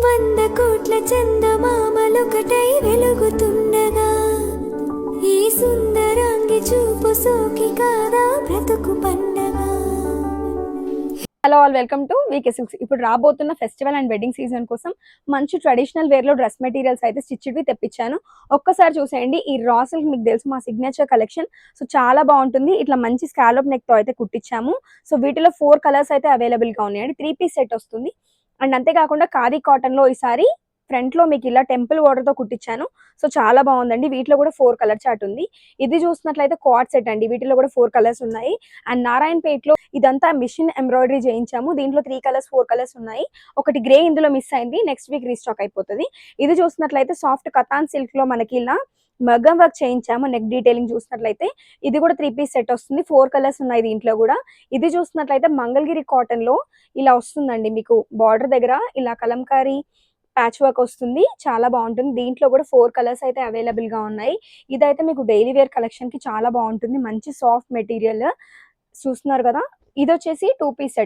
వంద కోట్ల చందమామలొకటై వెలుగుతుండగా ఈ సుందరాంగి చూపు సోకి కాదా బ్రతుకు పండగా. Hello all, welcome to VK Silks. ఇప్పుడు రాబోతున్న ఫెస్టివల్ అండ్ వెడ్డింగ్ సీజన్ కోసం మంచి ట్రెడిషనల్ వేర్ లో డ్రెస్ మెటీరియల్స్ అయితే స్టిచ్డ్వి తెప్పించాను. ఒక్కసారి చూసేయండి. ఈ రా సిల్క్ మీకు తెలుసు, మా సిగ్నేచర్ కలెక్షన్. సో చాలా బాగుంటుంది. ఇట్లా మంచి స్కాలప్ నెక్ తో అయితే కుట్టించాము. సో వీటిలో 4 కలర్స్ అయితే అవైలబుల్ గా ఉన్నాయండి. 3 పీస్ సెట్ వస్తుంది. అండ్ అంతేకాకుండా ఖాదీ కాటన్ లో ఈసారి ఫ్రంట్ లో మీకు ఇలా టెంపుల్ వాటర్ తో కుట్టించాను. సో చాలా బాగుందండి. వీటిలో కూడా 4 కలర్ చార్ట్ ఉంది. ఇది చూసినట్లయితే క్వాడ్ సెట్ అండి. వీటిలో కూడా 4 కలర్స్ ఉన్నాయి. అండ్ నారాయణపేట్ లో ఇదంతా మిషన్ ఎంబ్రాయిడరీ చేయించాము. దీంట్లో 3 కలర్స్ 4 కలర్స్ ఉన్నాయి. ఒకటి గ్రే ఇందులో మిస్ అయింది, నెక్స్ట్ వీక్ రీస్టాక్ అయిపోతుంది. ఇది చూసినట్లయితే సాఫ్ట్ కతాన్ సిల్క్ లో మనకి ఇలా మగ్గం వర్క్ చేయించాము. నెక్ డీటెయిలింగ్ చూసినట్లయితే ఇది కూడా 3 పీస్ సెట్ వస్తుంది. 4 కలర్స్ ఉన్నాయి దీంట్లో కూడా. ఇది చూసినట్లయితే మంగళగిరి కాటన్ లో ఇలా వస్తుందండి. మీకు బార్డర్ దగ్గర ఇలా కలంకారీ ప్యాచ్ వర్క్ వస్తుంది. చాలా బాగుంటుంది. దీంట్లో కూడా 4 కలర్స్ అయితే అవైలబుల్ గా ఉన్నాయి. ఇదైతే మీకు డైలీ వేర్ కలెక్షన్ కి చాలా బాగుంటుంది. మంచి సాఫ్ట్ మెటీరియల్ చూస్తున్నారు కదా. ఇది వచ్చేసి 2 పీస్ సెట్.